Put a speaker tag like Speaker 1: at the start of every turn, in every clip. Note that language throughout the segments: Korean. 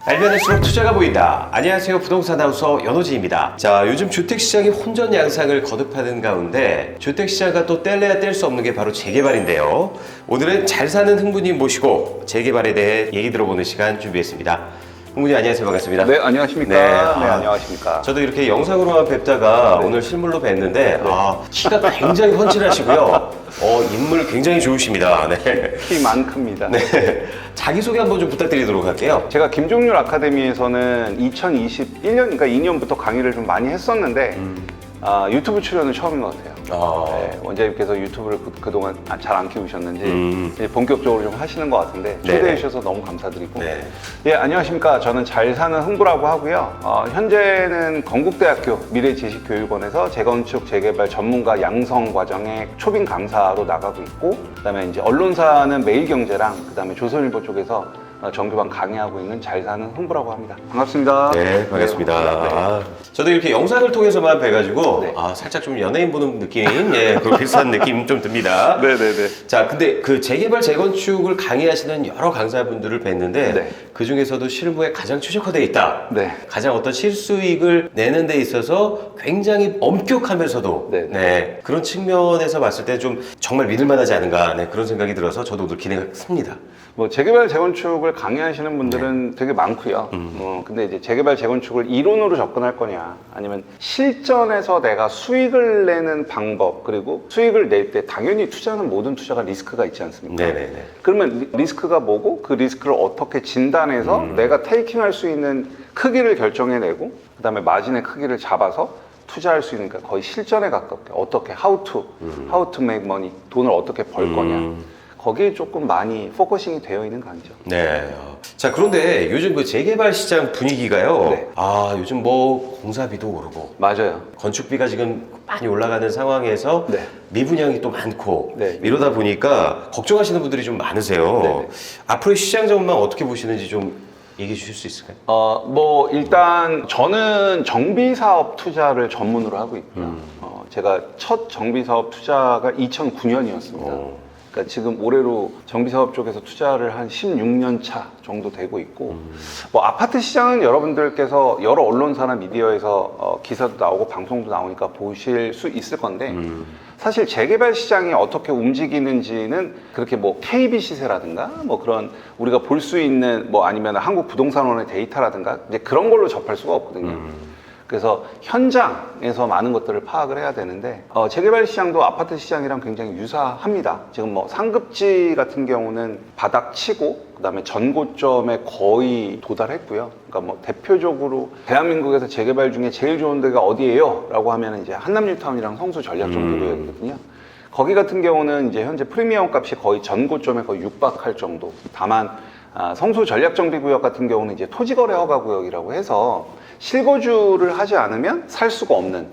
Speaker 1: 알면 할수록 투자가 보인다. 안녕하세요, 부동산 아나운서 연호지입니다. 자, 요즘 주택시장이 혼전 양상을 거듭하는 가운데 주택시장과 또 뗄래야 뗄 수 없는 게 바로 재개발인데요. 오늘은 잘 사는 흥부님 모시고 재개발에 대해 얘기 들어보는 시간 준비했습니다. 흥부님 안녕하세요, 반갑습니다.
Speaker 2: 네, 안녕하십니까.
Speaker 1: 네,
Speaker 2: 안녕하십니까.
Speaker 1: 저도 이렇게 영상으로만 뵙다가 오늘 실물로 뵀는데 키가 굉장히 훤칠하시고요. 인물 굉장히 좋으십니다. 네.
Speaker 2: 키만 큽니다.
Speaker 1: 네. 자기소개 한번 좀 부탁드리도록 할게요.
Speaker 2: 제가 김종률 아카데미에서는 2021년, 그러니까 2년부터 강의를 좀 많이 했었는데 유튜브 출연은 처음인 것 같아요. 네, 원장님께서 유튜브를 그동안 잘 안 키우셨는지 이제 본격적으로 좀 하시는 것 같은데 초대해 주셔서 너무 감사드리고 예, 안녕하십니까. 저는 잘 사는 흥부라고 하고요. 현재는 건국대학교 미래지식교육원에서 재건축 재개발 전문가 양성 과정의 초빙 강사로 나가고 있고, 그다음에 이제 언론사는 매일경제랑 그다음에 조선일보 쪽에서 정규반 강의하고 있는 잘 사는 흥부라고 합니다. 반갑습니다.
Speaker 1: 네, 반갑습니다. 저도 이렇게 영상을 통해서만 뵈가지고 살짝 좀 연예인 보는 느낌, 그 비슷한 느낌 좀 듭니다.
Speaker 2: 네네네.
Speaker 1: 자, 근데 그 재개발 재건축을 강의하시는 여러 강사분들을 뵀는데 그 중에서도 실무에 가장 최적화되어 있다. 가장 어떤 실수익을 내는 데 있어서 굉장히 엄격하면서도 그런 측면에서 봤을 때 좀 정말 믿을만하지 않은가 그런 생각이 들어서 저도 오늘 기대했습니다.
Speaker 2: 뭐 재개발 재건축을 강의하시는 분들은 되게 많고요. 근데 이제 재개발 재건축을 이론으로 접근할 거냐, 아니면 실전에서 내가 수익을 내는 방법, 그리고 수익을 낼 때 당연히 투자는 모든 투자가 리스크가 있지 않습니까? 그러면 리스크가 뭐고 그 리스크를 어떻게 진단해서 내가 테이킹할 수 있는 크기를 결정해내고 그다음에 마진의 크기를 잡아서 투자할 수 있는, 거의 실전에 가깝게 어떻게 how to make money, 돈을 어떻게 벌 거냐, 거기에 조금 많이 포커싱이 되어 있는 강의죠.
Speaker 1: 네. 자, 그런데 요즘 그 재개발 시장 분위기가요. 요즘 뭐 공사비도 오르고.
Speaker 2: 맞아요.
Speaker 1: 건축비가 지금 많이 올라가는 상황에서 미분양이 또 많고 이러다 보니까 걱정하시는 분들이 좀 많으세요. 앞으로의 시장 전망 어떻게 보시는지 좀 얘기해 주실 수 있을까요?
Speaker 2: 뭐 일단 저는 정비사업 투자를 전문으로 하고 있고요. 제가 첫 정비사업 투자가 2009년이었습니다. 그러니까 지금 올해로 정비사업 쪽에서 투자를 한 16년 차 정도 되고 있고, 뭐 아파트 시장은 여러분들께서 여러 언론사나 미디어에서 기사도 나오고 방송도 나오니까 보실 수 있을 건데, 사실 재개발 시장이 어떻게 움직이는지는 그렇게 뭐 KB 시세라든가 뭐 그런 우리가 볼 수 있는 뭐 아니면 한국부동산원의 데이터라든가 이제 그런 걸로 접할 수가 없거든요. 그래서 현장에서 많은 것들을 파악을 해야 되는데, 재개발 시장도 아파트 시장이랑 굉장히 유사합니다. 지금 뭐 상급지 같은 경우는 바닥 치고 그다음에 전고점에 거의 도달했고요. 그러니까 뭐 대표적으로 대한민국에서 재개발 중에 제일 좋은 데가 어디예요? 라고 하면 이제 한남뉴타운이랑 성수 전략정비구역이거든요. 거기 같은 경우는 이제 현재 프리미엄 값이 거의 전고점에 거의 육박할 정도. 다만 성수 전략정비구역 같은 경우는 이제 토지거래 허가구역이라고 해서 실거주를 하지 않으면 살 수가 없는,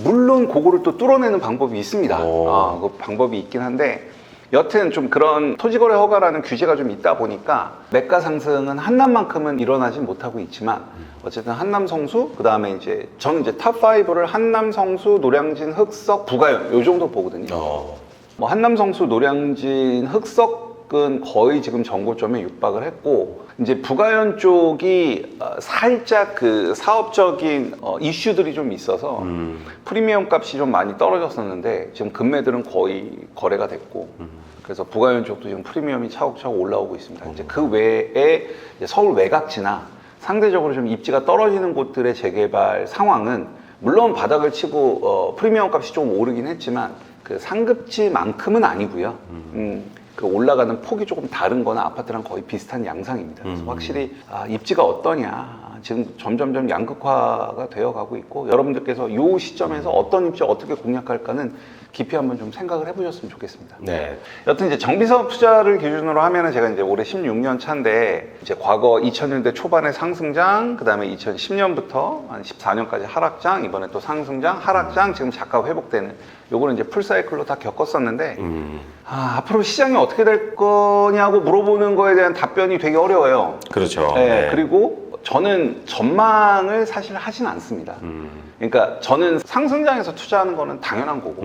Speaker 2: 물론 그거를 또 뚫어내는 방법이 있습니다. 그 방법이 있긴 한데, 여튼 좀 그런 토지거래 허가라는 규제가 좀 있다 보니까 매가 상승은 한남만큼은 일어나지 못하고 있지만, 어쨌든 한남 성수, 그 다음에 이제 저는 이제 탑5를 한남 성수, 노량진, 흑석, 부가연 요 정도 보거든요. 뭐 한남 성수, 노량진, 흑석은 거의 지금 전고점에 육박을 했고, 이제 부가연 쪽이 살짝 그 사업적인 이슈들이 좀 있어서 프리미엄 값이 좀 많이 떨어졌었는데 지금 금매들은 거의 거래가 됐고, 그래서 부가연 쪽도 지금 프리미엄이 차곡차곡 올라오고 있습니다. 이제 그 외에 이제 서울 외곽지나 상대적으로 좀 입지가 떨어지는 곳들의 재개발 상황은 물론 바닥을 치고 프리미엄 값이 좀 오르긴 했지만 그 상급지만큼은 아니고요. 그 올라가는 폭이 조금 다른 거나 아파트랑 거의 비슷한 양상입니다. 그래서 확실히 입지가 어떠냐, 지금 점점점 양극화가 되어 가고 있고, 여러분들께서 이 시점에서 어떤 입지 어떻게 공략할까는 깊이 한번 좀 생각을 해보셨으면 좋겠습니다. 여튼 이제 정비사업 투자를 기준으로 하면은 제가 이제 올해 16년 차인데, 이제 과거 2000년대 초반에 상승장, 그 다음에 2010년부터 한 14년까지 하락장, 이번에 또 상승장, 하락장, 지금 작가 회복되는, 요거는 이제 풀사이클로 다 겪었었는데, 앞으로 시장이 어떻게 될 거냐고 물어보는 거에 대한 답변이 되게 어려워요.
Speaker 1: 그렇죠.
Speaker 2: 그리고 저는 전망을 사실 하진 않습니다. 그러니까 저는 상승장에서 투자하는 거는 당연한 거고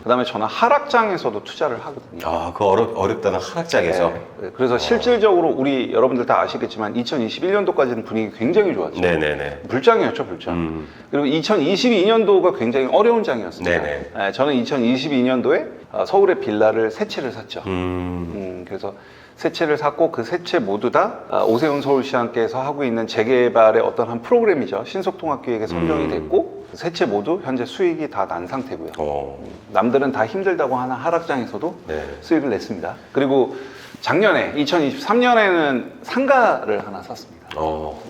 Speaker 2: 그다음에 저는 하락장에서도 투자를 하거든요.
Speaker 1: 아, 그 어렵다는 하락장에서.
Speaker 2: 네. 그래서 실질적으로 우리 여러분들 다 아시겠지만 2021년도까지는 분위기 굉장히 좋았죠.
Speaker 1: 네네네.
Speaker 2: 불장이었죠, 불장. 그리고 2022년도가 굉장히 어려운 장이었습니다.
Speaker 1: 네네.
Speaker 2: 네, 저는 2022년도에 서울의 빌라를 세 채를 샀죠. 그래서 세 채를 샀고 그 세 채 모두 다 오세훈 서울시장께서 하고 있는 재개발의 어떤 한 프로그램이죠. 신속통합기획에 선정이 됐고 세 채 모두 현재 수익이 다 난 상태고요. 남들은 다 힘들다고 하는 하락장에서도
Speaker 1: 네.
Speaker 2: 수익을 냈습니다. 그리고 작년에 2023년에는 상가를 하나 샀습니다.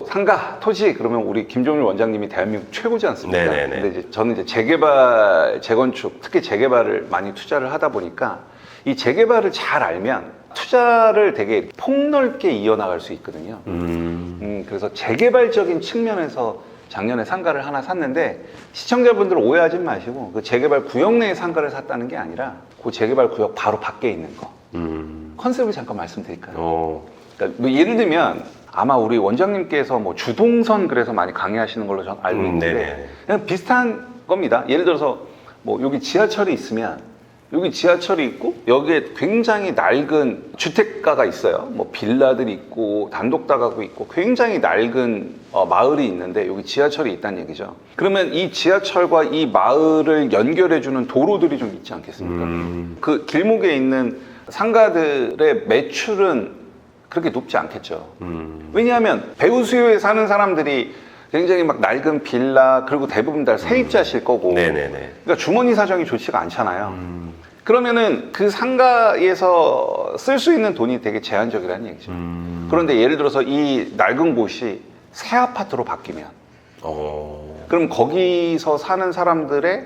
Speaker 2: 상가, 토지 그러면 우리 김종률 원장님이 대한민국 최고지 않습니까?
Speaker 1: 네네네.
Speaker 2: 근데 이제 저는 이제 재개발, 재건축, 특히 재개발을 많이 투자를 하다 보니까 이 재개발을 잘 알면 투자를 되게 폭넓게 이어나갈 수 있거든요. 그래서 재개발적인 측면에서 작년에 상가를 하나 샀는데 시청자분들 오해하지 마시고 그 재개발 구역 내에 상가를 샀다는 게 아니라 그 재개발 구역 바로 밖에 있는 거. 컨셉을 잠깐 말씀드릴까요? 그러니까 뭐 예를 들면 아마 우리 원장님께서 뭐 주동선 그래서 많이 강의하시는 걸로 전 알고 있는데 그냥 비슷한 겁니다. 예를 들어서 뭐 여기 지하철이 있으면 여기 지하철이 있고 여기에 굉장히 낡은 주택가가 있어요. 뭐 빌라들이 있고 단독다가구 있고 굉장히 낡은 마을이 있는데 여기 지하철이 있다는 얘기죠. 그러면 이 지하철과 이 마을을 연결해주는 도로들이 좀 있지 않겠습니까? 그 길목에 있는 상가들의 매출은 그렇게 높지 않겠죠. 왜냐하면 배우 수요에 사는 사람들이 굉장히 막 낡은 빌라 그리고 대부분 다 세입자실 거고 그러니까 주머니 사정이 좋지가 않잖아요. 그러면은 그 상가에서 쓸 수 있는 돈이 되게 제한적이라는 얘기죠. 그런데 예를 들어서 이 낡은 곳이 새 아파트로 바뀌면 그럼 거기서 사는 사람들의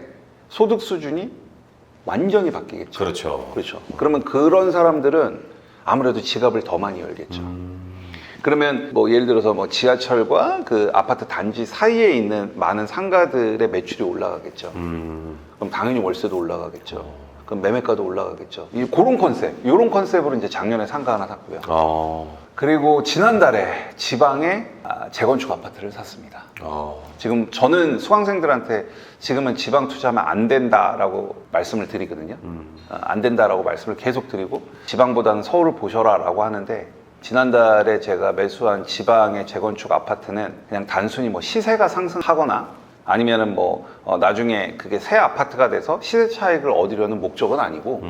Speaker 2: 소득 수준이 완전히 바뀌겠죠.
Speaker 1: 그렇죠.
Speaker 2: 그렇죠. 그러면 그런 사람들은 아무래도 지갑을 더 많이 열겠죠. 그러면 뭐 예를 들어서 뭐 지하철과 그 아파트 단지 사이에 있는 많은 상가들의 매출이 올라가겠죠. 그럼 당연히 월세도 올라가겠죠. 그럼 매매가도 올라가겠죠. 그런 컨셉, 이런 컨셉으로 이제 작년에 상가 하나 샀고요. 그리고 지난달에 지방에 재건축 아파트를 샀습니다. 지금 저는 수강생들한테 지금은 지방 투자하면 안 된다라고 말씀을 드리거든요. 안 된다라고 말씀을 계속 드리고 지방보다는 서울을 보셔라라고 하는데 지난달에 제가 매수한 지방의 재건축 아파트는 그냥 단순히 뭐 시세가 상승하거나 아니면은 뭐 나중에 그게 새 아파트가 돼서 시세 차익을 얻으려는 목적은 아니고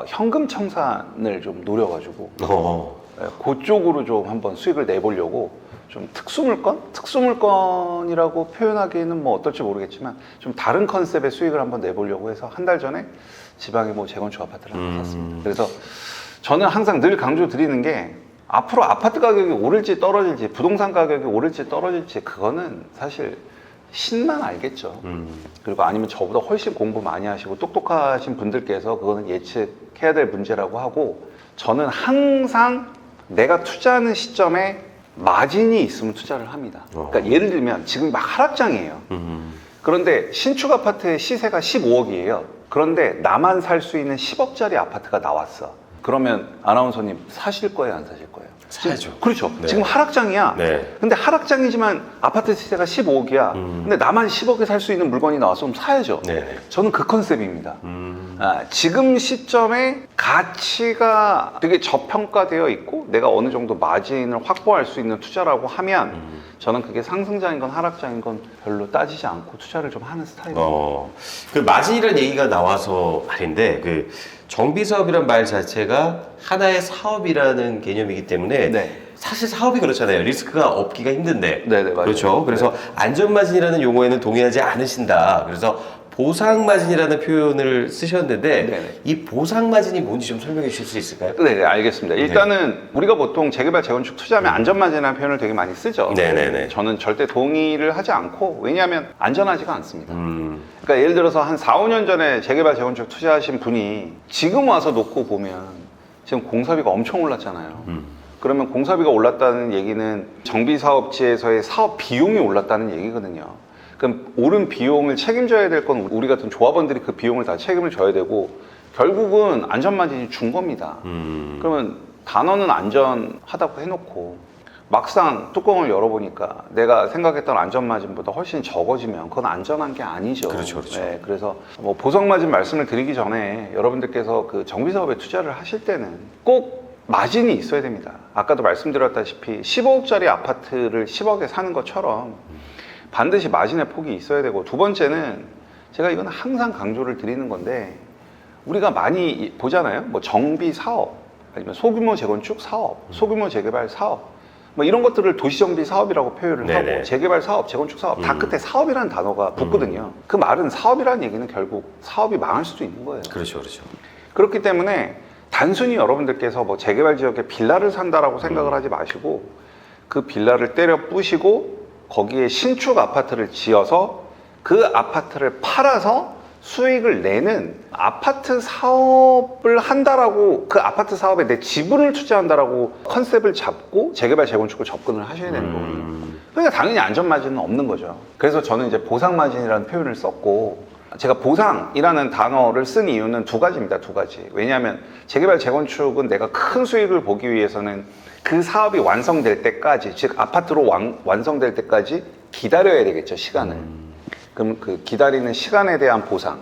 Speaker 2: 현금 청산을 좀 노려가지고 그쪽으로 좀 한번 수익을 내보려고 좀 특수물건이라고 표현하기에는 뭐 어떨지 모르겠지만 좀 다른 컨셉의 수익을 한번 내보려고 해서 한 달 전에 지방에 뭐 재건축 아파트를 하나 샀습니다. 그래서 저는 항상 늘 강조드리는 게 앞으로 아파트 가격이 오를지 떨어질지 부동산 가격이 오를지 떨어질지 그거는 사실 신만 알겠죠. 그리고 아니면 저보다 훨씬 공부 많이 하시고 똑똑하신 분들께서 그거는 예측해야 될 문제라고 하고 저는 항상 내가 투자하는 시점에 마진이 있으면 투자를 합니다. 그러니까 예를 들면 지금 막 하락장이에요. 그런데 신축 아파트의 시세가 15억이에요. 그런데 나만 살 수 있는 10억짜리 아파트가 나왔어. 그러면 아나운서님 사실 거예요, 안 사실 거예요?
Speaker 1: 사야죠.
Speaker 2: 그렇죠.
Speaker 1: 네.
Speaker 2: 지금 하락장이야.
Speaker 1: 네.
Speaker 2: 근데 하락장이지만 아파트 시세가 15억이야. 근데 나만 10억에 살 수 있는 물건이 나왔으면 사야죠.
Speaker 1: 네.
Speaker 2: 저는 그 컨셉입니다. 지금 시점에 가치가 되게 저평가되어 있고 내가 어느 정도 마진을 확보할 수 있는 투자라고 하면 저는 그게 상승장인 건 하락장인 건 별로 따지지 않고 투자를 좀 하는 스타일입니다.
Speaker 1: 그 마진이라는 얘기가 나와서 말인데 그 정비사업이란 말 자체가 하나의 사업이라는 개념이기 때문에
Speaker 2: 네.
Speaker 1: 사실 사업이 그렇잖아요. 리스크가 없기가 힘든데.
Speaker 2: 네네, 맞아요.
Speaker 1: 그렇죠. 그래서 안전마진이라는 용어에는 동의하지 않으신다. 그래서 보상마진이라는 표현을 쓰셨는데
Speaker 2: 네네.
Speaker 1: 이 보상마진이 뭔지 좀 설명해 주실 수 있을까요?
Speaker 2: 네, 알겠습니다. 일단은 우리가 보통 재개발, 재건축 투자하면 안전마진이라는 표현을 되게 많이 쓰죠.
Speaker 1: 네네네.
Speaker 2: 저는 절대 동의를 하지 않고 왜냐하면 안전하지가 않습니다. 그러니까 예를 들어서 한 4, 5년 전에 재개발, 재건축 투자하신 분이 지금 와서 놓고 보면 지금 공사비가 엄청 올랐잖아요. 그러면 공사비가 올랐다는 얘기는 정비사업지에서의 사업 비용이 올랐다는 얘기거든요. 그럼 오른 비용을 책임져야 될 건 우리 같은 조합원들이 그 비용을 다 책임을 져야 되고 결국은 안전마진이 준 겁니다. 그러면 단어는 안전하다고 해놓고 막상 뚜껑을 열어보니까 내가 생각했던 안전마진보다 훨씬 적어지면 그건 안전한 게 아니죠.
Speaker 1: 그렇죠, 그렇죠.
Speaker 2: 네, 그래서 뭐 보상마진 말씀을 드리기 전에 여러분들께서 그 정비사업에 투자를 하실 때는 꼭 마진이 있어야 됩니다. 아까도 말씀드렸다시피 15억짜리 아파트를 10억에 사는 것처럼 반드시 마진의 폭이 있어야 되고, 두 번째는 제가 이건 항상 강조를 드리는 건데, 우리가 많이 보잖아요. 뭐 정비 사업, 아니면 소규모 재건축 사업, 소규모 재개발 사업, 뭐 이런 것들을 도시정비 사업이라고 표현을
Speaker 1: 네네.
Speaker 2: 하고, 재개발 사업, 재건축 사업 다 끝에 사업이라는 단어가 붙거든요. 그 말은 사업이라는 얘기는 결국 사업이 망할 수도 있는 거예요.
Speaker 1: 그렇죠, 그렇죠.
Speaker 2: 그렇기 때문에 단순히 여러분들께서 뭐 재개발 지역에 빌라를 산다라고 생각을 하지 마시고, 그 빌라를 때려 부시고 거기에 신축 아파트를 지어서 그 아파트를 팔아서 수익을 내는 아파트 사업을 한다라고, 그 아파트 사업에 내 지분을 투자한다라고 컨셉을 잡고 재개발 재건축을 접근을 하셔야 되는 거거든요. 그러니까 당연히 안전마진은 없는 거죠. 그래서 저는 이제 보상마진이라는 표현을 썼고, 제가 보상이라는 단어를 쓴 이유는 두 가지입니다. 두 가지. 왜냐하면 재개발 재건축은 내가 큰 수익을 보기 위해서는 그 사업이 완성될 때까지, 즉 아파트로 완성될 때까지 기다려야 되겠죠, 시간을. 그럼 그 기다리는 시간에 대한 보상.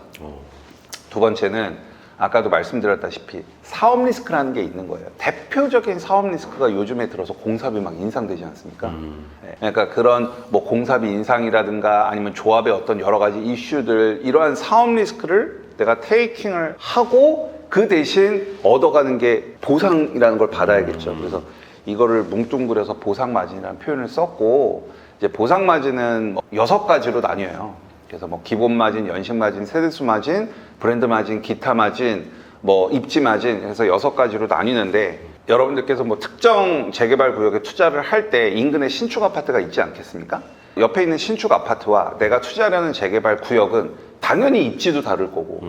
Speaker 2: 두 번째는 아까도 말씀드렸다시피 사업 리스크라는 게 있는 거예요. 대표적인 사업 리스크가 요즘에 들어서 공사비 막 인상되지 않습니까? 네. 그러니까 그런 뭐 공사비 인상이라든가 아니면 조합의 어떤 여러 가지 이슈들, 이러한 사업 리스크를 내가 테이킹을 하고 그 대신 얻어가는 게 보상이라는 걸 받아야겠죠. 그래서 이거를 뭉뚱그려서 보상마진이라는 표현을 썼고, 이제 보상마진은 뭐 6가지로 나뉘어요. 그래서 뭐 기본 마진, 연식 마진, 세대수 마진, 브랜드 마진, 기타 마진, 뭐 입지 마진 해서 6가지로 나뉘는데, 여러분들께서 뭐 특정 재개발 구역에 투자를 할 때 인근에 신축 아파트가 있지 않겠습니까? 옆에 있는 신축 아파트와 내가 투자하려는 재개발 구역은 당연히 입지도 다를 거고,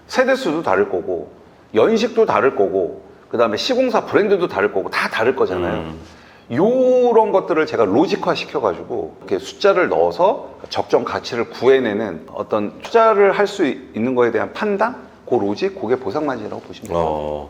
Speaker 2: 세대수도 다를 거고, 연식도 다를 거고, 그 다음에 시공사 브랜드도 다를 거고, 다 다를 거잖아요. 요런 것들을 제가 로직화 시켜가지고 이렇게 숫자를 넣어서 적정 가치를 구해내는 어떤 투자를 할 수 있는 거에 대한 판단? 그 로직, 그게 보상마진이라고 보시면 돼요.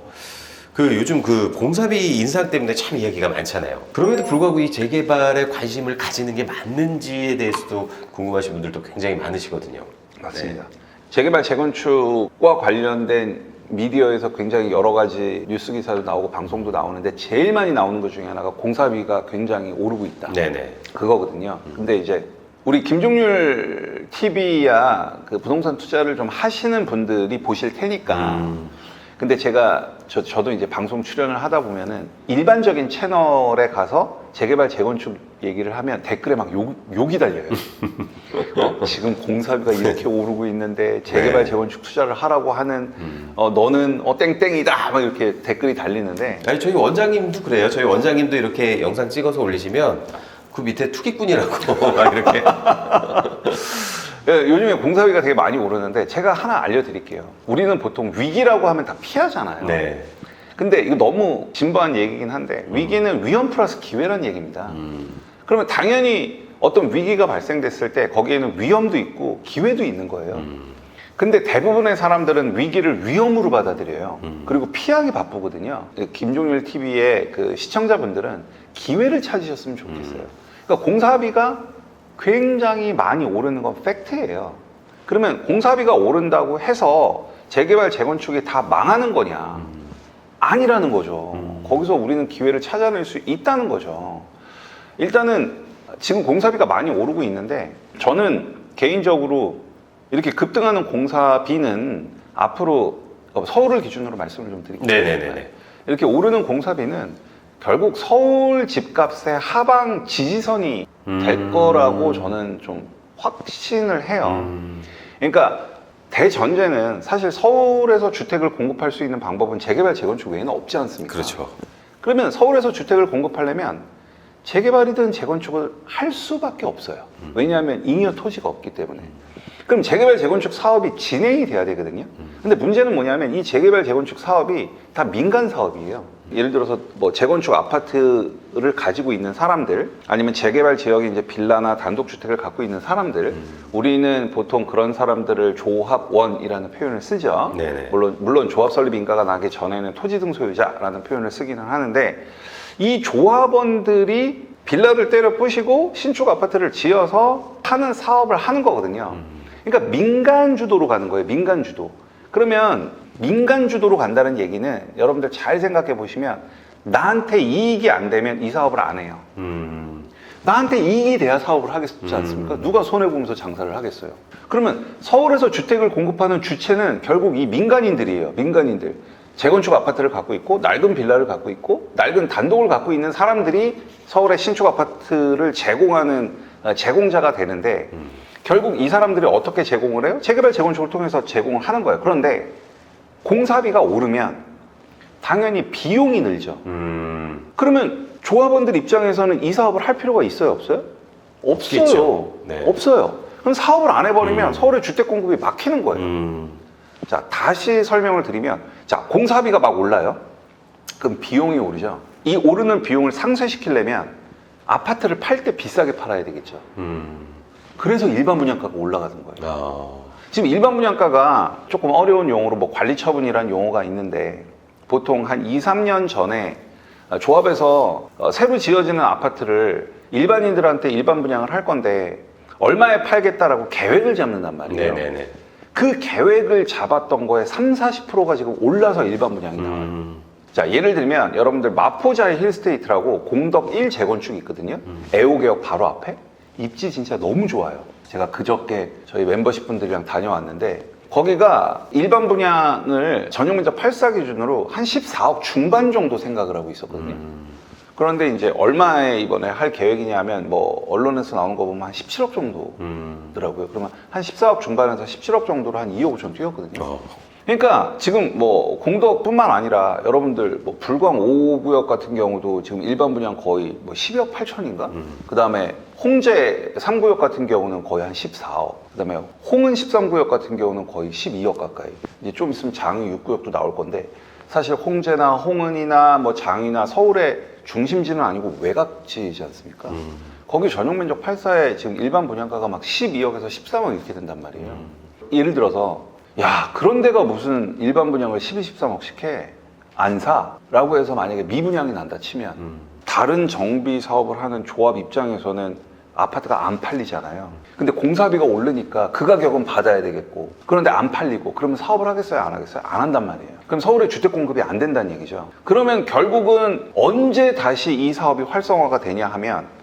Speaker 1: 그 요즘 그 공사비 인상 때문에 참 이야기가 많잖아요. 그럼에도 불구하고 이 재개발에 관심을 가지는 게 맞는지에 대해서도 궁금하신 분들도 굉장히 많으시거든요.
Speaker 2: 맞습니다. 네. 재개발 재건축과 관련된 미디어에서 굉장히 여러 가지 뉴스 기사도 나오고 방송도 나오는데, 제일 많이 나오는 것 중에 하나가 공사비가 굉장히 오르고 있다.
Speaker 1: 네네.
Speaker 2: 그거거든요. 근데 이제 우리 김종률 TV야 그 부동산 투자를 좀 하시는 분들이 보실 테니까. 근데 제가 저도 이제 방송 출연을 하다 보면은 일반적인 채널에 가서 재개발 재건축 얘기를 하면 댓글에 막 욕이 달려요. 지금 공사비가 이렇게 오르고 있는데 재개발 재건축 투자를 하라고 하는 너는 땡땡이다 막 이렇게 댓글이 달리는데,
Speaker 1: 아니 저희 원장님도 그래요. 저희 원장님도 이렇게 영상 찍어서 올리시면 그 밑에 투기꾼이라고 막 이렇게.
Speaker 2: 요즘에 공사비가 되게 많이 오르는데 제가 하나 알려드릴게요. 우리는 보통 위기라고 하면 다 피하잖아요.
Speaker 1: 네.
Speaker 2: 근데 이거 너무 진부한 얘기긴 한데, 위기는 위험 플러스 기회라는 얘기입니다. 그러면 당연히 어떤 위기가 발생됐을 때 거기에는 위험도 있고 기회도 있는 거예요. 근데 대부분의 사람들은 위기를 위험으로 받아들여요. 그리고 피하기 바쁘거든요. 김종률 TV의 그 시청자분들은 기회를 찾으셨으면 좋겠어요. 그러니까 공사비가 굉장히 많이 오르는 건 팩트예요. 그러면 공사비가 오른다고 해서 재개발 재건축이 다 망하는 거냐? 아니라는 거죠. 거기서 우리는 기회를 찾아낼 수 있다는 거죠. 일단은 지금 공사비가 많이 오르고 있는데, 저는 개인적으로 이렇게 급등하는 공사비는 앞으로 서울을 기준으로 말씀을 좀 드릴게요.
Speaker 1: 네네네.
Speaker 2: 이렇게 오르는 공사비는 결국 서울 집값의 하방 지지선이 될 거라고 저는 좀 확신을 해요. 그러니까 대전제는 사실 서울에서 주택을 공급할 수 있는 방법은 재개발 재건축 외에는 없지 않습니까?
Speaker 1: 그렇죠.
Speaker 2: 그러면 서울에서 주택을 공급하려면 재개발이든 재건축을 할 수밖에 없어요. 왜냐하면 잉여 토지가 없기 때문에. 그럼 재개발 재건축 사업이 진행이 돼야 되거든요. 근데 문제는 뭐냐면 이 재개발 재건축 사업이 다 민간 사업이에요. 예를 들어서 뭐 재건축 아파트를 가지고 있는 사람들, 아니면 재개발 지역에 이제 빌라나 단독주택을 갖고 있는 사람들, 우리는 보통 그런 사람들을 조합원이라는 표현을 쓰죠.
Speaker 1: 네네.
Speaker 2: 물론 조합 설립 인가가 나기 전에는 토지 등 소유자라는 표현을 쓰기는 하는데, 이 조합원들이 빌라를 때려 부시고 신축 아파트를 지어서 하는 사업을 하는 거거든요. 그러니까 민간 주도로 가는 거예요. 민간 주도. 그러면 민간 주도로 간다는 얘기는 여러분들 잘 생각해 보시면 나한테 이익이 안 되면 이 사업을 안 해요. 나한테 이익이 돼야 사업을 하겠지 않습니까? 누가 손해보면서 장사를 하겠어요. 그러면 서울에서 주택을 공급하는 주체는 결국 이 민간인들이에요. 민간인들. 재건축 아파트를 갖고 있고 낡은 빌라를 갖고 있고 낡은 단독을 갖고 있는 사람들이 서울의 신축 아파트를 제공하는 제공자가 되는데 결국 이 사람들이 어떻게 제공을 해요? 재개발 재건축을 통해서 제공을 하는 거예요. 그런데 공사비가 오르면 당연히 비용이 늘죠. 그러면 조합원들 입장에서는 이 사업을 할 필요가 있어요? 없어요? 없어요.
Speaker 1: 네.
Speaker 2: 없어요. 그럼 사업을 안 해버리면 서울의 주택 공급이 막히는 거예요. 자, 다시 설명을 드리면, 자, 공사비가 막 올라요. 그럼 비용이 오르죠. 이 오르는 비용을 상쇄시키려면 아파트를 팔 때 비싸게 팔아야 되겠죠. 그래서 일반 분양가가 올라가는 거예요. 지금 일반 분양가가 조금 어려운 용어로 뭐 관리처분이라는 용어가 있는데 보통 한 2, 3년 전에 조합에서 새로 지어지는 아파트를 일반인들한테 일반 분양을 할 건데 얼마에 팔겠다라고 계획을 잡는단 말이에요.
Speaker 1: 네네네.
Speaker 2: 그 계획을 잡았던 거에 30-40%가 지금 올라서 일반 분양이 나와요. 자, 예를 들면 여러분들 마포자의 힐스테이트라고 공덕 1 재건축이 있거든요. 애호개역 바로 앞에. 입지 진짜 너무 좋아요. 제가 그저께 저희 멤버십 분들이랑 다녀왔는데 거기가 일반 분양을 전용면적 8사 기준으로 한 14억 중반 정도 생각을 하고 있었거든요. 그런데 이제 얼마에 이번에 할 계획이냐면 뭐 언론에서 나온 거 보면 한 17억 정도더라고요. 그러면 한 14억 중반에서 17억 정도로 한 2억 5천 뛰었거든요. 그러니까 지금 뭐 공덕뿐만 아니라 여러분들 뭐 불광 5구역 같은 경우도 지금 일반 분양 거의 뭐 12억 8천인가? 그 다음에 홍제 3구역 같은 경우는 거의 한 14억. 그 다음에 홍은 13구역 같은 경우는 거의 12억 가까이. 이제 좀 있으면 장위 6구역도 나올 건데 사실 홍제나 홍은이나 뭐 장위나 서울의 중심지는 아니고 외곽지이지 않습니까? 거기 전용 면적 8사에 지금 일반 분양가가 막 12억에서 13억 이렇게 된단 말이에요. 예를 들어서 야, 그런 데가 무슨 일반 분양을 12, 13억씩 해? 안 사? 라고 해서 만약에 미분양이 난다 치면 다른 정비 사업을 하는 조합 입장에서는 아파트가 안 팔리잖아요. 근데 공사비가 오르니까 그 가격은 받아야 되겠고 그런데 안 팔리고 그러면 사업을 하겠어요? 안 하겠어요? 안 한단 말이에요. 그럼 서울의 주택 공급이 안 된다는 얘기죠. 그러면 결국은 언제 다시 이 사업이 활성화가 되냐 하면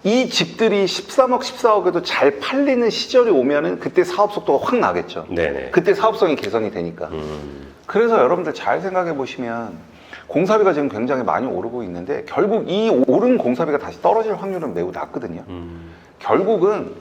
Speaker 2: 이 집들이 13억, 14억에도 잘 팔리는 시절이 오면은 그때 사업 속도가 확 나겠죠.
Speaker 1: 네네.
Speaker 2: 그때 사업성이 개선이 되니까. 그래서 여러분들 잘 생각해 보시면 공사비가 지금 굉장히 많이 오르고 있는데 결국 이 오른 공사비가 다시 떨어질 확률은 매우 낮거든요. 결국은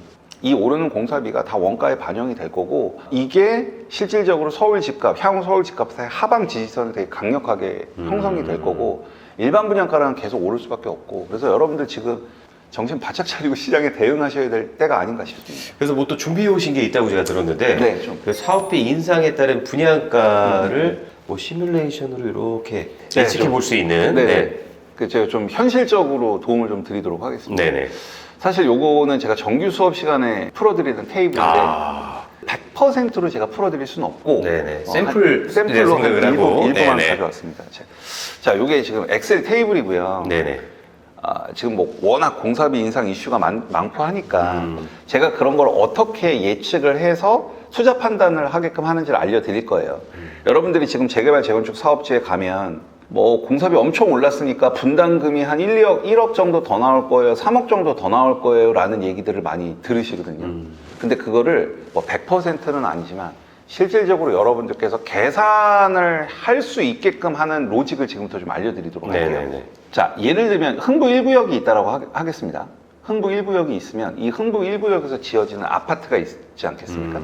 Speaker 2: 이 오르는 공사비가 다 원가에 반영이 될 거고 이게 실질적으로 서울 집값, 향후 서울 집값의 하방 지지선을 되게 강력하게 형성이 될 거고 일반 분양가는 계속 오를 수밖에 없고 그래서 여러분들 지금 정신 바짝 차리고 시장에 대응하셔야 될 때가 아닌가 싶습니다.
Speaker 1: 그래서 뭐 또 준비해 오신 게 있다고 제가 들었는데
Speaker 2: 네, 좀.
Speaker 1: 그 사업비 인상에 따른 분양가를 뭐 시뮬레이션으로 이렇게 예측해 볼 수 있는
Speaker 2: 네. 그 제가 좀 현실적으로 도움을 좀 드리도록 하겠습니다.
Speaker 1: 네네.
Speaker 2: 사실 요거는 제가 정규 수업 시간에 풀어드리는 테이블인데 100%로 제가 풀어드릴 수는 없고
Speaker 1: 네네. 샘플로
Speaker 2: 한 일부만
Speaker 1: 네네.
Speaker 2: 가져왔습니다. 자, 요게 지금 엑셀 테이블이고요.
Speaker 1: 네네.
Speaker 2: 지금 뭐 워낙 공사비 인상 이슈가 많고 하니까 제가 그런 걸 어떻게 예측을 해서 투자 판단을 하게끔 하는지를 알려드릴 거예요. 여러분들이 지금 재개발 재건축 사업지에 가면 뭐 공사비 엄청 올랐으니까 분담금이 한 1억 정도 더 나올 거예요, 3억 정도 더 나올 거예요 라는 얘기들을 많이 들으시거든요. 근데 그거를 뭐 100%는 아니지만 실질적으로 여러분들께서 계산을 할 수 있게끔 하는 로직을 지금부터 좀 알려드리도록 할게요.
Speaker 1: 네네네.
Speaker 2: 자, 예를 들면 흥부 1구역이 있다고 하겠습니다. 흥부 1구역이 있으면 이 흥부 1구역에서 지어지는 아파트가 있지 않겠습니까?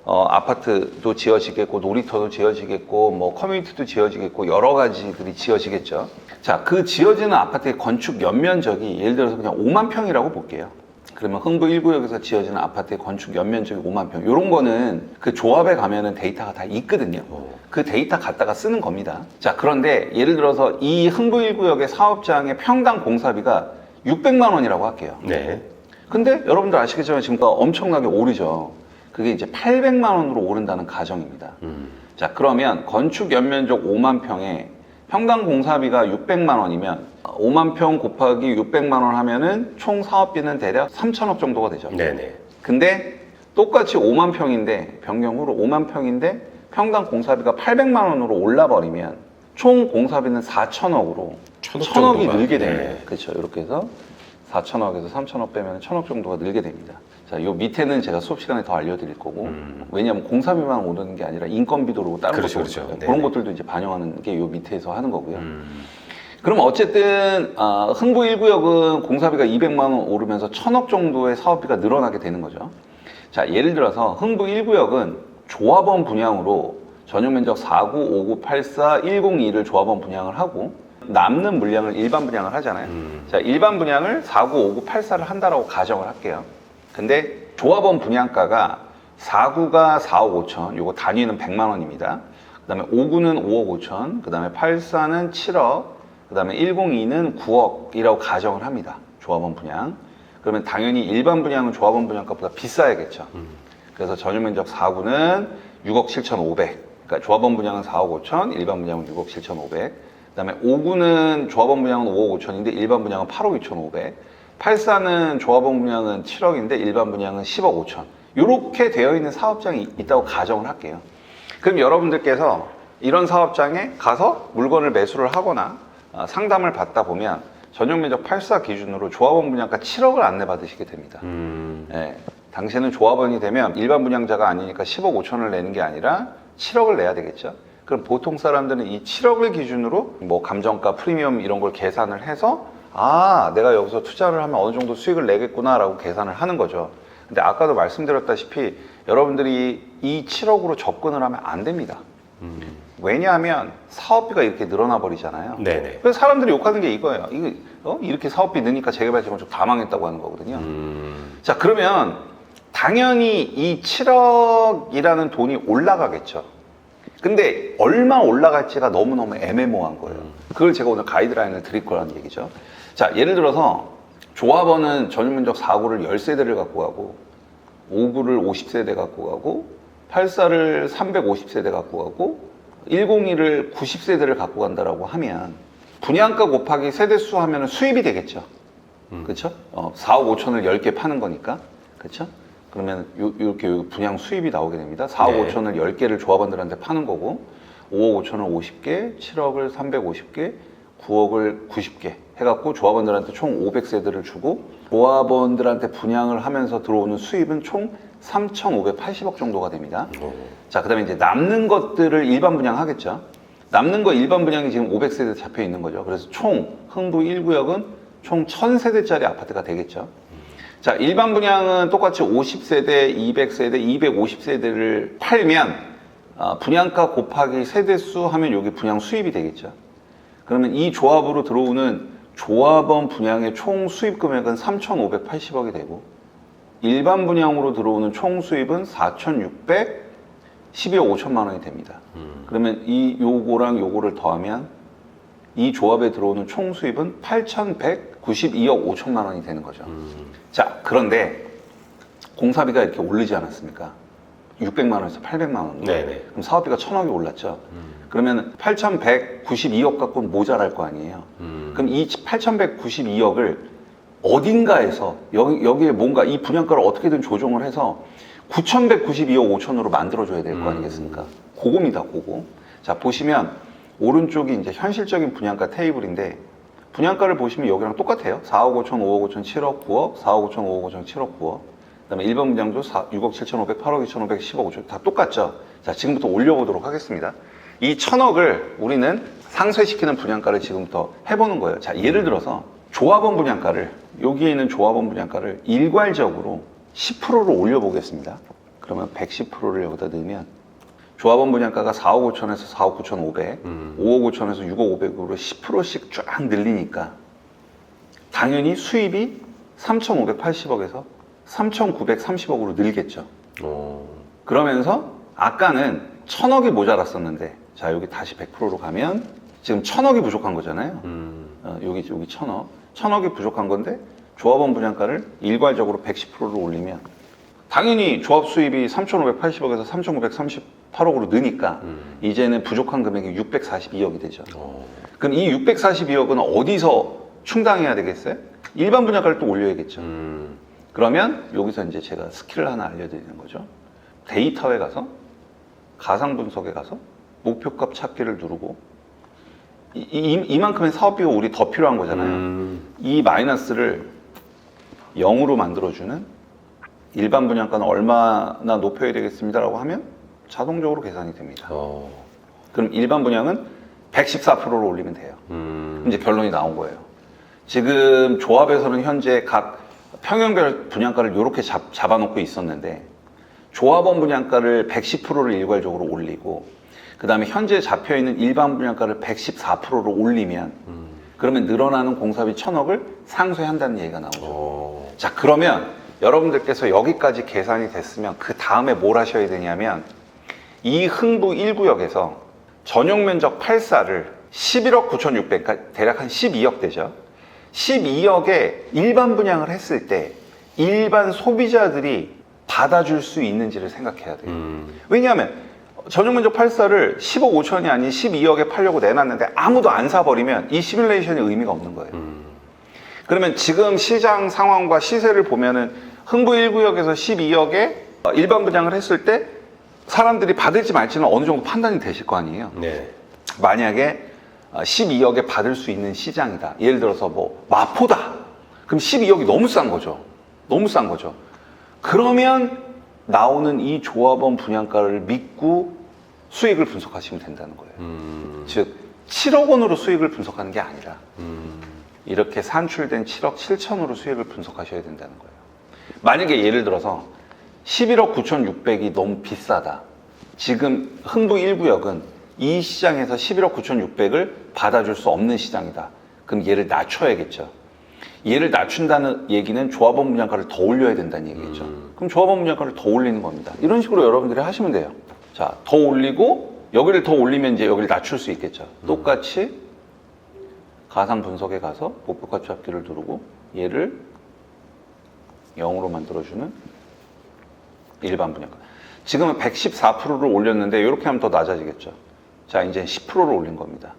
Speaker 2: 아파트도 지어지겠고 놀이터도 지어지겠고 뭐 커뮤니티도 지어지겠고 여러 가지들이 지어지겠죠. 자, 그 지어지는 아파트의 건축 연면적이 예를 들어서 그냥 5만 평이라고 볼게요. 그러면 흥부 1구역에서 지어지는 아파트의 건축 연면적이 5만 평. 이런 거는 그 조합에 가면은 데이터가 다 있거든요. 그 데이터 갖다가 쓰는 겁니다. 자, 그런데 예를 들어서 이 흥부 1구역의 사업장의 평당 공사비가 600만 원이라고 할게요.
Speaker 1: 네.
Speaker 2: 근데 여러분들 아시겠지만 지금 엄청나게 오르죠. 그게 이제 800만 원으로 오른다는 가정입니다. 자, 그러면 건축 연면적 5만 평에 평당 공사비가 600만 원이면 5만 평 곱하기 600만 원 하면은 총 사업비는 대략 3천억 정도가 되죠.
Speaker 1: 네네.
Speaker 2: 근데 똑같이 5만 평인데 변경으로 5만 평인데 평당 공사비가 800만 원으로 올라버리면 총 공사비는 4천억으로 천억이 늘게 됩니다.
Speaker 1: 네.
Speaker 2: 그렇죠. 이렇게 해서 4천억에서 3천억 빼면 1천억 정도가 늘게 됩니다. 자, 요 밑에는 제가 수업 시간에 더 알려드릴 거고 왜냐하면 공사비만 오르는 게 아니라 인건비도 오르고 다른
Speaker 1: 그렇죠,
Speaker 2: 것도
Speaker 1: 그렇죠.
Speaker 2: 오르고
Speaker 1: 네네.
Speaker 2: 그런 것들도 이제 반영하는 게 요 밑에서 하는 거고요. 그럼 어쨌든 흥부 1구역은 공사비가 200만 원 오르면서 1천억 정도의 사업비가 늘어나게 되는 거죠. 자, 예를 들어서 흥부 1구역은 조합원 분양으로 전용면적 49, 59, 84, 102를 조합원 분양을 하고 남는 물량을 일반 분양을 하잖아요. 자, 일반 분양을 49, 59, 84를 한다라고 가정을 할게요. 근데 조합원 분양가가 49가 4억 5천, 요거 단위는 100만 원입니다. 그 다음에 59는 5억 5천, 그 다음에 84는 7억, 그 다음에 102는 9억이라고 가정을 합니다. 조합원 분양. 그러면 당연히 일반 분양은 조합원 분양가보다 비싸야겠죠. 그래서 전용면적 4구는 6억 7,500. 그러니까 조합원 분양은 4억 5천, 일반 분양은 6억 7,500. 그 다음에 5구는 조합원 분양은 5억 5천인데 일반 분양은 8억 2,500. 84는 조합원 분양은 7억인데 일반 분양은 10억 5천. 이렇게 되어 있는 사업장이 있다고 가정을 할게요. 그럼 여러분들께서 이런 사업장에 가서 물건을 매수를 하거나 상담을 받다 보면 전용면적 84 기준으로 조합원 분양가 7억을 안내받으시게 됩니다. 예, 당시에는 조합원이 되면 일반 분양자가 아니니까 10억 5천을 내는 게 아니라 7억을 내야 되겠죠. 그럼 보통 사람들은 이 7억을 기준으로 뭐 감정가, 프리미엄 이런 걸 계산을 해서 내가 여기서 투자를 하면 어느 정도 수익을 내겠구나 라고 계산을 하는 거죠. 근데 아까도 말씀드렸다시피 여러분들이 이 7억으로 접근을 하면 안 됩니다. 왜냐하면 사업비가 이렇게 늘어나 버리잖아요.
Speaker 1: 네네.
Speaker 2: 그래서 사람들이 욕하는 게 이거예요. 이렇게 사업비 느니까 재개발재건축 다 망했다고 하는 거거든요. 자, 그러면 당연히 이 7억이라는 돈이 올라가겠죠. 근데 얼마 올라갈지가 너무너무 애매모호한 거예요. 그걸 제가 오늘 가이드라인을 드릴 거라는 얘기죠. 자, 예를 들어서 조합원은 전용면적 4구를 10세대를 갖고 가고 5구를 50세대 갖고 가고 84를 350세대 갖고 가고 102를 90세대를 갖고 간다라고 하면 분양가 곱하기 세대수 하면 수입이 되겠죠. 그렇죠? 4억 5천을 10개 파는 거니까. 그렇죠? 그러면 이렇게 분양 수입이 나오게 됩니다. 4억
Speaker 1: 네.
Speaker 2: 5천을 10개를 조합원들한테 파는 거고 5억 5천을 50개, 7억을 350개, 9억을 90개 해갖고 조합원들한테 총 500세대를 주고 조합원들한테 분양을 하면서 들어오는 수입은 총 3,580억 정도가 됩니다. 자, 그 다음에 이제 남는 것들을 일반 분양하겠죠. 남는 거 일반 분양이 지금 500세대 잡혀 있는 거죠. 그래서 총 흥부 1구역은 총 1000세대짜리 아파트가 되겠죠. 자, 일반 분양은 똑같이 50세대, 200세대, 250세대를 팔면 분양가 곱하기 세대수 하면 여기 분양 수입이 되겠죠. 그러면 이 조합으로 들어오는 조합원 분양의 총 수입 금액은 3,580억이 되고 일반 분양으로 들어오는 총 수입은 4,612억 5천만 원이 됩니다. 그러면 요거랑 요거를 더하면 이 조합에 들어오는 총 수입은 8,192억 5천만 원이 되는 거죠. 자, 그런데 공사비가 이렇게 오르지 않았습니까? 600만 원에서 800만 원.
Speaker 1: 네네.
Speaker 2: 그럼 사업비가 1,000억이 올랐죠. 그러면 8,192억 갖고는 모자랄 거 아니에요. 그럼 이 8,192억을 어딘가에서 여기에 뭔가 이 분양가를 어떻게든 조정을 해서 9,192억 5천으로 만들어줘야 될 거 아니겠습니까? 그겁니다, 그거. 자, 보시면 오른쪽이 이제 현실적인 분양가 테이블인데 분양가를 보시면 여기랑 똑같아요. 4억 5천, 5억 5천, 7억 9억, 4억 5천, 5억 5천, 7억 9억. 그다음에 일반 분양도 6억 7,500, 8억 2,500, 10억 5천 다 똑같죠. 자, 지금부터 올려보도록 하겠습니다. 이 1,000억을 우리는 상쇄시키는 분양가를 지금부터 해보는 거예요. 자, 예를 들어서 조합원 분양가를 여기에 있는 조합원 분양가를 일괄적으로 10%로 올려보겠습니다. 그러면 110%를 여기다 넣으면 조합원 분양가가 4억 5천에서 4억 9,500, 5억 5천에서 6억 500으로 10%씩 쫙 늘리니까 당연히 수입이 3,580억에서 3,930억으로 늘겠죠. 그러면서 아까는 1,000억이 모자랐었는데 자, 여기 다시 100%로 가면 지금 1,000억이 부족한 거잖아요. 여기 1,000억. 1,000억이 부족한 건데 조합원 분양가를 일괄적으로 110%로 올리면 당연히 조합 수입이 3,580억에서 8억으로 느니까 이제는 부족한 금액이 642억이 되죠. 그럼 이 642억은 어디서 충당해야 되겠어요? 일반 분양가를 또 올려야겠죠. 그러면 여기서 이제 제가 스킬을 하나 알려드리는 거죠. 데이터에 가서 가상 분석에 가서 목표값 찾기를 누르고 이만큼의 사업비가 우리 더 필요한 거잖아요. 이 마이너스를 0으로 만들어주는 일반 분양가는 얼마나 높여야 되겠습니다라고 하면 자동적으로 계산이 됩니다. 그럼 일반 분양은 114%로 올리면 돼요. 이제 결론이 나온 거예요. 지금 조합에서는 현재 각 평형별 분양가를 이렇게 잡아놓고 있었는데 조합원 분양가를 110%를 일괄적으로 올리고 그 다음에 현재 잡혀있는 일반 분양가를 114%로 올리면 그러면 늘어나는 공사비 1,000억을 상쇄한다는 얘기가 나오죠. 자, 그러면 여러분들께서 여기까지 계산이 됐으면 그 다음에 뭘 하셔야 되냐면 이 흥부 1구역에서 전용 면적 8사를 11억 9,600, 그러니까 대략 한 12억 되죠. 12억에 일반 분양을 했을 때 일반 소비자들이 받아줄 수 있는지를 생각해야 돼요. 왜냐하면 전용 면적 8사를 10억 5천이 아닌 12억에 팔려고 내놨는데 아무도 안 사버리면 이 시뮬레이션이 의미가 없는 거예요. 그러면 지금 시장 상황과 시세를 보면은 흥부 1구역에서 12억에 일반 분양을 했을 때 사람들이 받을지 말지는 어느 정도 판단이 되실 거 아니에요.
Speaker 1: 네.
Speaker 2: 만약에 12억에 받을 수 있는 시장이다. 예를 들어서 뭐 마포다. 그럼 12억이 너무 싼 거죠. 너무 싼 거죠. 그러면 나오는 이 조합원 분양가를 믿고 수익을 분석하시면 된다는 거예요. 즉 7억 원으로 수익을 분석하는 게 아니라 이렇게 산출된 7억 7천으로 수익을 분석하셔야 된다는 거예요. 만약에 예를 들어서 11억 9,600이 너무 비싸다. 지금 흥부 1구역은 이 시장에서 11억 9,600을 받아줄 수 없는 시장이다. 그럼 얘를 낮춰야겠죠. 얘를 낮춘다는 얘기는 조합원 분양가를 더 올려야 된다는 얘기겠죠. 그럼 조합원 분양가를 더 올리는 겁니다. 이런 식으로 여러분들이 하시면 돼요. 자, 더 올리고 여기를 더 올리면 이제 여기를 낮출 수 있겠죠. 똑같이 가상 분석에 가서 목표값 잡기를 누르고 얘를 0으로 만들어주는 일반 분양가. 지금은 114%를 올렸는데 이렇게 하면 더 낮아지겠죠. 자, 이제 10%를 올린 겁니다.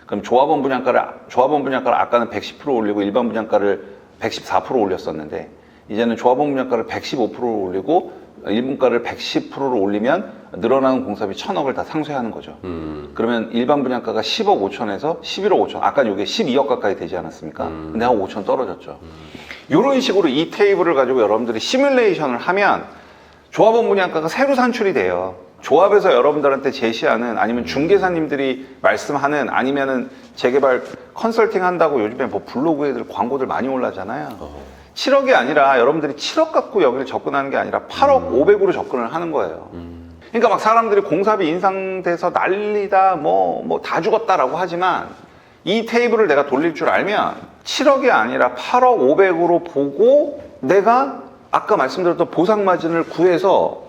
Speaker 2: 그럼 조합원 분양가를 아까는 110% 올리고 일반 분양가를 114% 올렸었는데 이제는 조합원 분양가를 115%를 올리고 일분가를 110%를 올리면 늘어나는 공사비 1,000억을 다 상쇄하는 거죠. 그러면 일반 분양가가 10억 5천에서 11억 5천. 아까 이게 12억 가까이 되지 않았습니까? 근데 한 5천 떨어졌죠. 이런 식으로 이 테이블을 가지고 여러분들이 시뮬레이션을 하면 조합원 분양가가 새로 산출이 돼요. 조합에서 여러분들한테 제시하는 아니면 중개사님들이 말씀하는 아니면은 재개발 컨설팅 한다고 요즘에 뭐 블로그에 광고들 많이 올라잖아요. 7억이 아니라 여러분들이 7억 갖고 여기를 접근하는 게 아니라 8억 500으로 접근을 하는 거예요. 그러니까 막 사람들이 공사비 인상돼서 난리다 뭐 다 죽었다라고 하지만 이 테이블을 내가 돌릴 줄 알면 7억이 아니라 8억 500으로 보고 내가 아까 말씀드렸던 보상 마진을 구해서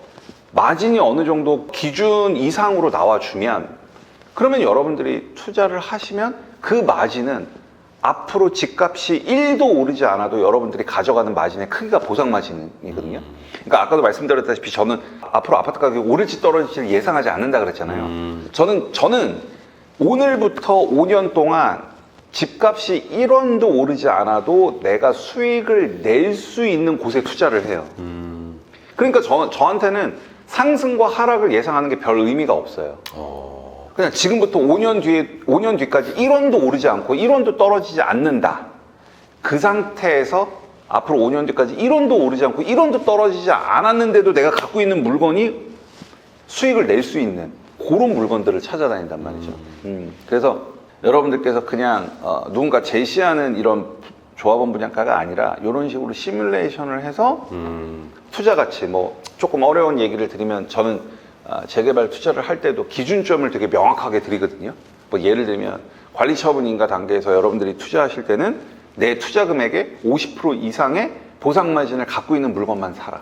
Speaker 2: 마진이 어느 정도 기준 이상으로 나와주면 그러면 여러분들이 투자를 하시면 그 마진은 앞으로 집값이 1도 오르지 않아도 여러분들이 가져가는 마진의 크기가 보상 마진이거든요. 그러니까 아까도 말씀드렸다시피 저는 앞으로 아파트 가격이 오를지 떨어질지 예상하지 않는다 그랬잖아요. 저는 오늘부터 5년 동안 집값이 1원도 오르지 않아도 내가 수익을 낼 수 있는 곳에 투자를 해요. 그러니까 저한테는 상승과 하락을 예상하는 게 별 의미가 없어요. 그냥 지금부터 5년 뒤까지 1원도 오르지 않고 1원도 떨어지지 않는다. 그 상태에서 앞으로 5년 뒤까지 1원도 오르지 않고 1원도 떨어지지 않았는데도 내가 갖고 있는 물건이 수익을 낼 수 있는 그런 물건들을 찾아다닌단 말이죠. 그래서 여러분들께서 그냥 누군가 제시하는 이런 조합원 분양가가 아니라 이런 식으로 시뮬레이션을 해서 투자 가치 뭐 조금 어려운 얘기를 드리면 저는 재개발 투자를 할 때도 기준점을 되게 명확하게 드리거든요. 뭐 예를 들면 관리처분인가 단계에서 여러분들이 투자하실 때는 내 투자 금액의 50% 이상의 보상 마진을 갖고 있는 물건만 사라.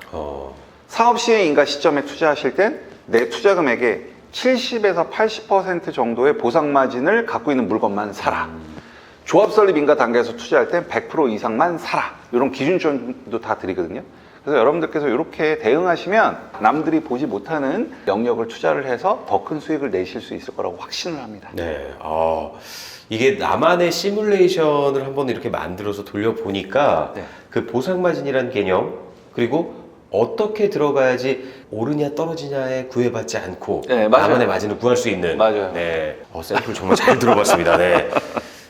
Speaker 2: 사업 시행 인가 시점에 투자하실 땐 내 투자 금액의 70에서 80% 정도의 보상 마진을 갖고 있는 물건만 사라. 조합 설립 인가 단계에서 투자할 땐 100% 이상만 사라. 이런 기준점도 다 드리거든요. 그래서 여러분들께서 이렇게 대응하시면 남들이 보지 못하는 영역을 투자를 해서 더 큰 수익을 내실 수 있을 거라고 확신을 합니다.
Speaker 1: 네. 이게 나만의 시뮬레이션을 한번 이렇게 만들어서 돌려보니까
Speaker 2: 네.
Speaker 1: 그 보상마진이라는 개념, 그리고 어떻게 들어가야지 오르냐 떨어지냐에 구애받지 않고
Speaker 2: 네, 맞아요.
Speaker 1: 나만의 마진을 구할 수 있는.
Speaker 2: 맞아요.
Speaker 1: 네. 샘플 정말 잘 들어봤습니다. 네.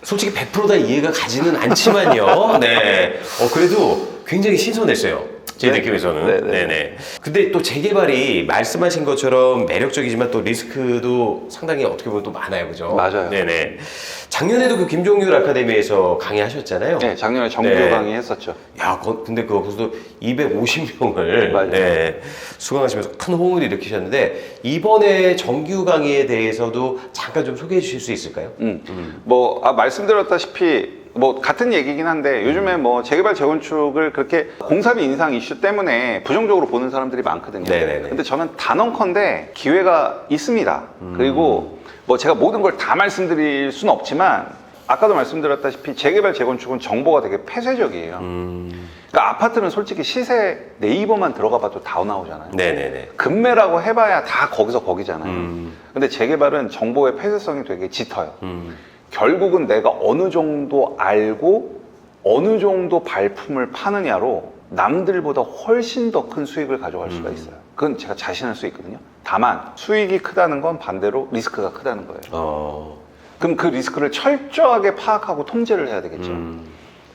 Speaker 1: 솔직히 100% 다 이해가 가지는 않지만요. 네. 그래도 굉장히 신선했어요. 제
Speaker 2: 네.
Speaker 1: 느낌에서는.
Speaker 2: 네, 네.
Speaker 1: 네네. 근데 또 재개발이 말씀하신 것처럼 매력적이지만 또 리스크도 상당히 어떻게 보면 또 많아요. 그죠?
Speaker 2: 맞아요.
Speaker 1: 네네. 작년에도 그 김종률 아카데미에서 강의하셨잖아요.
Speaker 2: 네, 작년에 정규
Speaker 1: 네.
Speaker 2: 강의 했었죠.
Speaker 1: 야, 근데 거기서도 250명을
Speaker 2: 맞아요.
Speaker 1: 네, 수강하시면서 큰 호응을 일으키셨는데 이번에 정규 강의에 대해서도 잠깐 좀 소개해 주실 수 있을까요?
Speaker 2: 말씀드렸다시피 같은 얘기긴 한데 요즘에 재개발 재건축을 그렇게 공사비 인상 이슈 때문에 부정적으로 보는 사람들이 많거든요.
Speaker 1: 네네네.
Speaker 2: 근데 저는 단언컨대 기회가 있습니다. 그리고 제가 모든 걸 다 말씀드릴 수는 없지만 아까도 말씀드렸다시피 재개발 재건축은 정보가 되게 폐쇄적이에요. 그러니까 아파트는 솔직히 시세 네이버만 들어가 봐도 다 나오잖아요.
Speaker 1: 네네네.
Speaker 2: 급매라고 해봐야 다 거기잖아요. 근데 재개발은 정보의 폐쇄성이 되게 짙어요. 결국은 내가 어느 정도 알고 어느 정도 발품을 파느냐로 남들보다 훨씬 더 큰 수익을 가져갈 수가 있어요. 그건 제가 자신할 수 있거든요. 다만 수익이 크다는 건 반대로 리스크가 크다는 거예요. 그럼 그 리스크를 철저하게 파악하고 통제를 해야 되겠죠.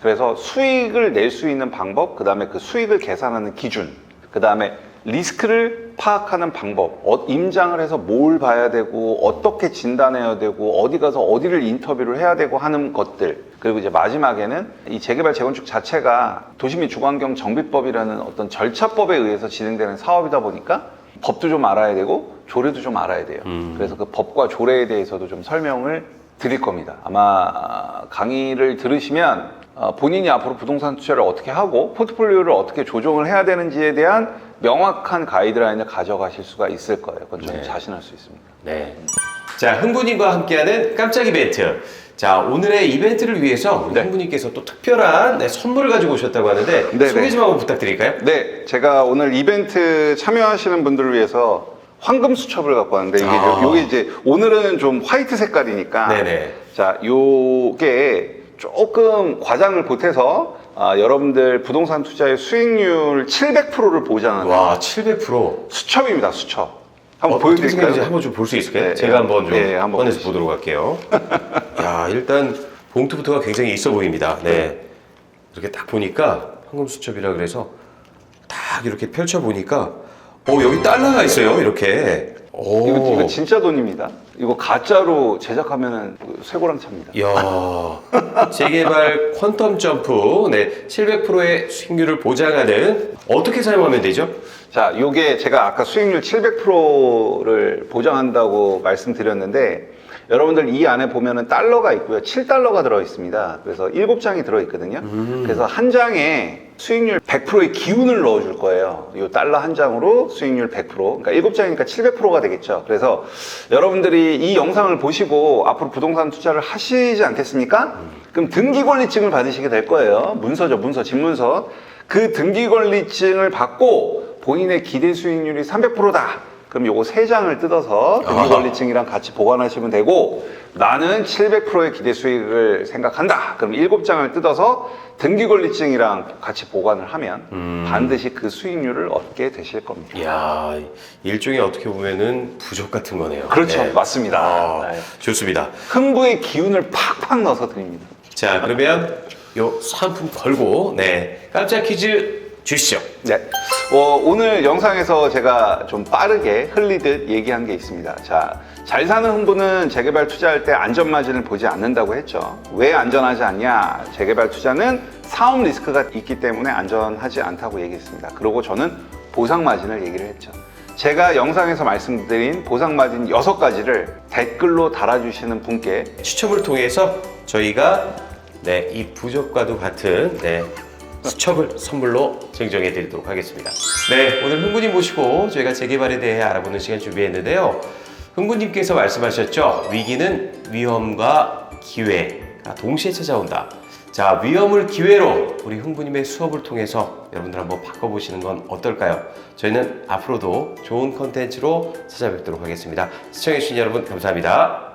Speaker 2: 그래서 수익을 낼 수 있는 방법, 그 다음에 그 수익을 계산하는 기준, 그 다음에 리스크를 파악하는 방법, 임장을 해서 뭘 봐야 되고 어떻게 진단해야 되고 어디 가서 어디를 인터뷰를 해야 되고 하는 것들, 그리고 이제 마지막에는 이 재개발 재건축 자체가 도시및 주거환경 정비법이라는 어떤 절차법에 의해서 진행되는 사업이다 보니까 법도 좀 알아야 되고 조례도 좀 알아야 돼요. 그래서 그 법과 조례에 대해서도 좀 설명을 드릴 겁니다. 아마 강의를 들으시면 본인이 앞으로 부동산 투자를 어떻게 하고 포트폴리오를 어떻게 조정을 해야 되는지에 대한 명확한 가이드라인을 가져가실 수가 있을 거예요. 그건 저는 자신할 수 있습니다.
Speaker 1: 네. 자, 흥부님과 함께하는 깜짝 이벤트. 자, 오늘의 이벤트를 위해서 우리 흥부님께서 또 특별한 선물을 가지고 오셨다고 하는데
Speaker 2: 네네.
Speaker 1: 소개 좀 한번 부탁드릴까요?
Speaker 2: 네, 제가 오늘 이벤트 참여하시는 분들을 위해서 황금 수첩을 갖고 왔는데 요게 이제 오늘은 좀 화이트 색깔이니까
Speaker 1: 네네.
Speaker 2: 자, 요게 조금 과장을 보태서 여러분들 부동산 투자의 수익률 700%를 보장하는
Speaker 1: 와, 700%.
Speaker 2: 수첩입니다, 수첩. 한번 보여드릴까요?
Speaker 1: 한번 좀 볼 수 있을까요?
Speaker 2: 네,
Speaker 1: 제가 한번 좀
Speaker 2: 한번
Speaker 1: 꺼내서
Speaker 2: 보시죠.
Speaker 1: 보도록 할게요. 야, 일단 봉투부터가 굉장히 있어 보입니다. 네. 이렇게 딱 보니까 황금수첩이라 그래서 딱 이렇게 펼쳐 보니까 여기 달러가 있어요. 이렇게.
Speaker 2: 이거 진짜 돈입니다. 이거 가짜로 제작하면은 쇠고랑 찹니다.
Speaker 1: 이야, 재개발 퀀텀 점프, 네, 700%의 수익률을 보장하는 어떻게 사용하면 되죠?
Speaker 2: 자, 요게 제가 아까 수익률 700%를 보장한다고 말씀드렸는데 여러분들 이 안에 보면은 달러가 있고요. 7달러가 들어 있습니다. 그래서 7장이 들어 있거든요. 그래서 한 장에 수익률 100%의 기운을 넣어 줄 거예요. 이 달러 한 장으로 수익률 100%. 그러니까 7장이니까 700%가 되겠죠. 그래서 여러분들이 이 영상을 보시고 앞으로 부동산 투자를 하시지 않겠습니까? 그럼 등기 권리증을 받으시게 될 거예요. 문서죠, 문서, 집문서. 그 등기 권리증을 받고 본인의 기대 수익률이 300%다. 그럼 요거 3장을 뜯어서 등기권리증이랑 같이 보관하시면 되고 나는 700%의 기대 수익을 생각한다. 그럼 7장을 뜯어서 등기권리증이랑 같이 보관을 하면 반드시 그 수익률을 얻게 되실 겁니다.
Speaker 1: 이야, 일종의 어떻게 보면은 부족 같은 거네요.
Speaker 2: 그렇죠.
Speaker 1: 네.
Speaker 2: 맞습니다. 네.
Speaker 1: 좋습니다.
Speaker 2: 흥부의 기운을 팍팍 넣어서 드립니다.
Speaker 1: 자, 그러면 요 상품 걸고, 네, 깜짝 퀴즈 주시죠.
Speaker 2: 네. 오늘 영상에서 제가 좀 빠르게 흘리듯 얘기한 게 있습니다. 자, 잘 사는 흥부는 재개발 투자할 때 안전마진을 보지 않는다고 했죠. 왜 안전하지 않냐? 재개발 투자는 사업 리스크가 있기 때문에 안전하지 않다고 얘기했습니다. 그리고 저는 보상마진을 얘기를 했죠. 제가 영상에서 말씀드린 보상마진 6가지를 댓글로 달아주시는 분께
Speaker 1: 추첨을 통해서 저희가 네, 이 부적과도 같은 네, 수첩을 선물로 증정해 드리도록 하겠습니다. 네, 오늘 흥부님 모시고 저희가 재개발에 대해 알아보는 시간 준비했는데요. 흥부님께서 말씀하셨죠. 위기는 위험과 기회가 동시에 찾아온다. 자, 위험을 기회로 우리 흥부님의 수업을 통해서 여러분들 한번 바꿔보시는 건 어떨까요? 저희는 앞으로도 좋은 컨텐츠로 찾아뵙도록 하겠습니다. 시청해주신 여러분 감사합니다.